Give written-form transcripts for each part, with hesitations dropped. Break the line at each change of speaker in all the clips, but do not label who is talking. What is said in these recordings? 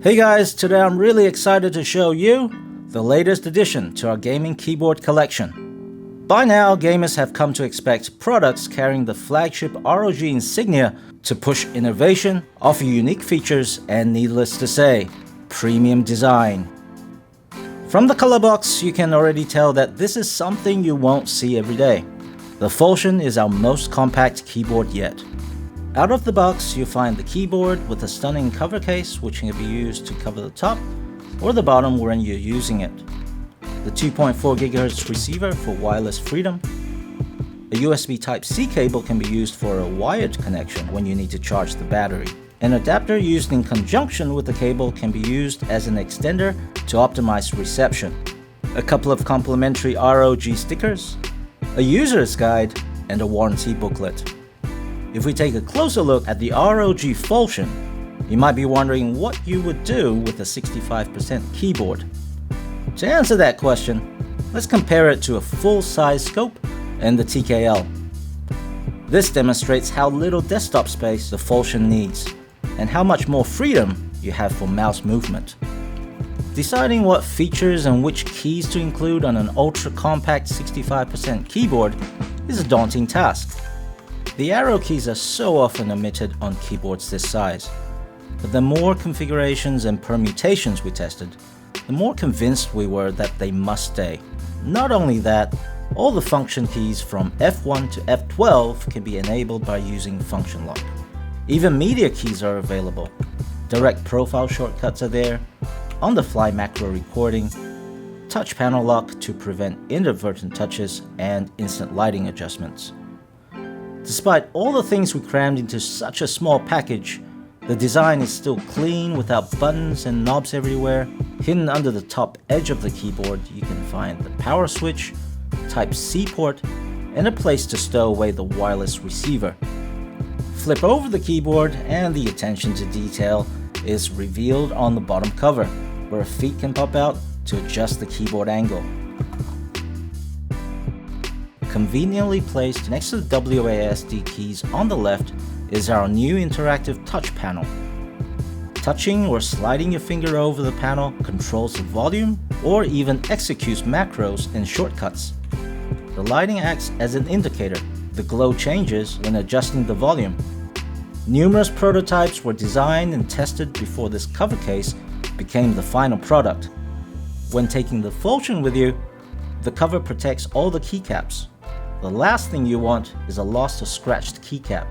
Hey guys, today I'm really excited to show you the latest addition to our gaming keyboard collection. By now, gamers have come to expect products carrying the flagship ROG insignia to push innovation, offer unique features, and needless to say, premium design. From the color box, you can already tell that this is something you won't see every day. The Falchion is our most compact keyboard yet. Out of the box, you'll find the keyboard with a stunning cover case which can be used to cover the top or the bottom when you're using it. The 2.4 GHz receiver for wireless freedom. A USB Type-C cable can be used for a wired connection when you need to charge the battery. An adapter used in conjunction with the cable can be used as an extender to optimize reception. A couple of complimentary ROG stickers, a user's guide, and a warranty booklet. If we take a closer look at the ROG Falchion, you might be wondering what you would do with a 65% keyboard. To answer that question, let's compare it to a full-size scope and the TKL. This demonstrates how little desktop space the Falchion needs, and how much more freedom you have for mouse movement. Deciding what features and which keys to include on an ultra-compact 65% keyboard is a daunting task. The arrow keys are so often omitted on keyboards this size, but the more configurations and permutations we tested, the more convinced we were that they must stay. Not only that, all the function keys from F1 to F12 can be enabled by using function lock. Even media keys are available. Direct profile shortcuts are there, on-the-fly macro recording, touch panel lock to prevent inadvertent touches, and instant lighting adjustments. Despite all the things we crammed into such a small package, the design is still clean without buttons and knobs everywhere. Hidden under the top edge of the keyboard, you can find the power switch, Type-C port, and a place to stow away the wireless receiver. Flip over the keyboard and the attention to detail is revealed on the bottom cover, where feet can pop out to adjust the keyboard angle. Conveniently placed next to the WASD keys on the left is our new interactive touch panel. Touching or sliding your finger over the panel controls the volume or even executes macros and shortcuts. The lighting acts as an indicator. The glow changes when adjusting the volume. Numerous prototypes were designed and tested before this cover case became the final product. When taking the Falchion with you, the cover protects all the keycaps. The last thing you want is a lost or scratched keycap.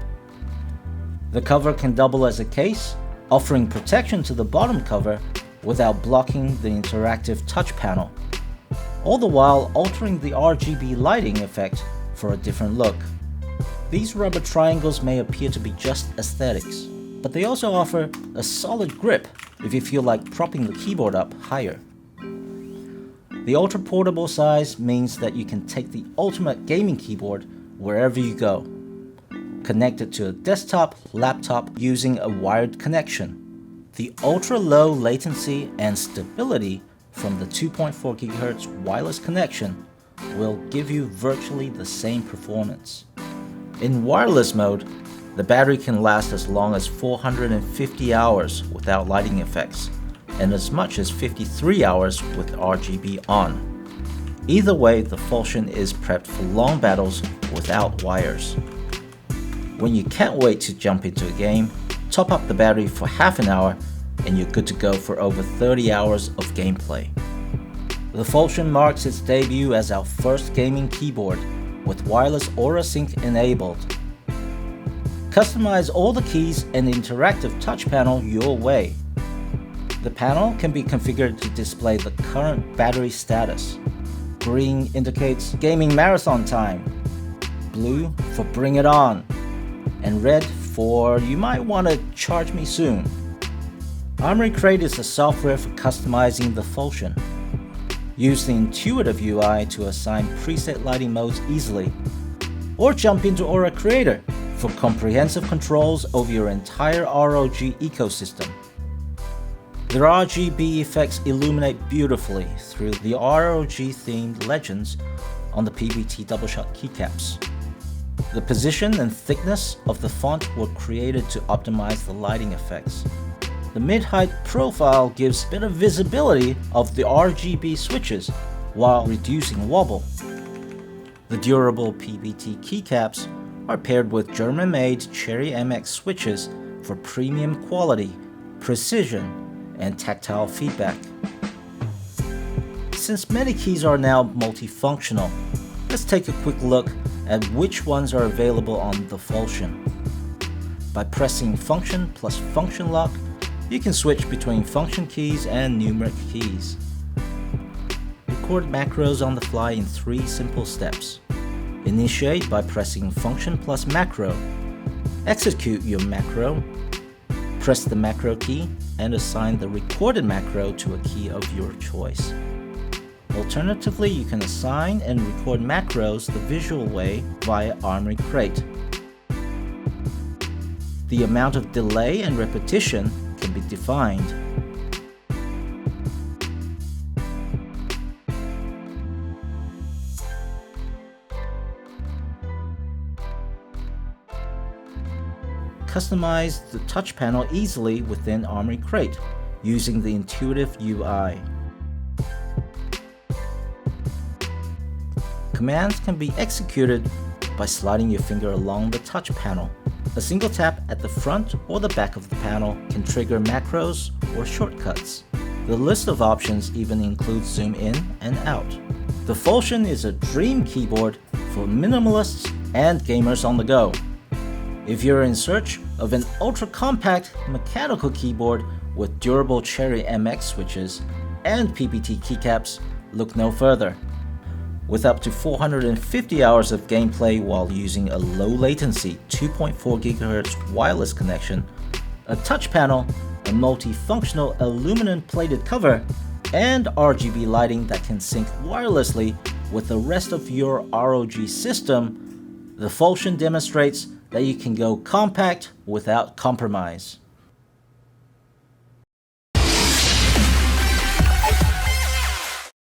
The cover can double as a case, offering protection to the bottom cover without blocking the interactive touch panel, all the while altering the RGB lighting effect for a different look. These rubber triangles may appear to be just aesthetics, but they also offer a solid grip if you feel like propping the keyboard up higher. The ultra-portable size means that you can take the ultimate gaming keyboard wherever you go. Connect it to a desktop, laptop using a wired connection. The ultra-low latency and stability from the 2.4 GHz wireless connection will give you virtually the same performance. In wireless mode, the battery can last as long as 450 hours without lighting effects, and as much as 53 hours with RGB on. Either way, the Falchion is prepped for long battles without wires. When you can't wait to jump into a game, top up the battery for half an hour and you're good to go for over 30 hours of gameplay. The Falchion marks its debut as our first gaming keyboard with wireless Aura Sync enabled. Customize all the keys and interactive touch panel your way. The panel can be configured to display the current battery status. Green indicates gaming marathon time, blue for bring it on, and red for you might want to charge me soon. Armory Crate is the software for customizing the Falchion. Use the intuitive UI to assign preset lighting modes easily, or jump into Aura Creator for comprehensive controls over your entire ROG ecosystem. The RGB effects illuminate beautifully through the ROG-themed legends on the PBT doubleshot keycaps. The position and thickness of the font were created to optimize the lighting effects. The mid-height profile gives better visibility of the RGB switches while reducing wobble. The durable PBT keycaps are paired with German-made Cherry MX switches for premium quality, precision, and tactile feedback. Since many keys are now multifunctional, let's take a quick look at which ones are available on the Falchion. By pressing Function plus Function Lock, you can switch between function keys and numeric keys. Record macros on the fly in 3 simple steps. Initiate by pressing Function plus Macro. Execute your macro. Press the macro key and assign the recorded macro to a key of your choice. Alternatively, you can assign and record macros the visual way via Armory Crate. The amount of delay and repetition can be defined. Customize the touch panel easily within Armory Crate using the intuitive UI. Commands can be executed by sliding your finger along the touch panel. A single tap at the front or the back of the panel can trigger macros or shortcuts. The list of options even includes zoom in and out. The Falchion is a dream keyboard for minimalists and gamers on the go. If you're in search of an ultra-compact mechanical keyboard with durable Cherry MX switches and PBT keycaps, look no further. With up to 450 hours of gameplay while using a low-latency 2.4 GHz wireless connection, a touch panel, a multifunctional aluminum-plated cover, and RGB lighting that can sync wirelessly with the rest of your ROG system, the Falchion demonstrates that you can go compact without compromise.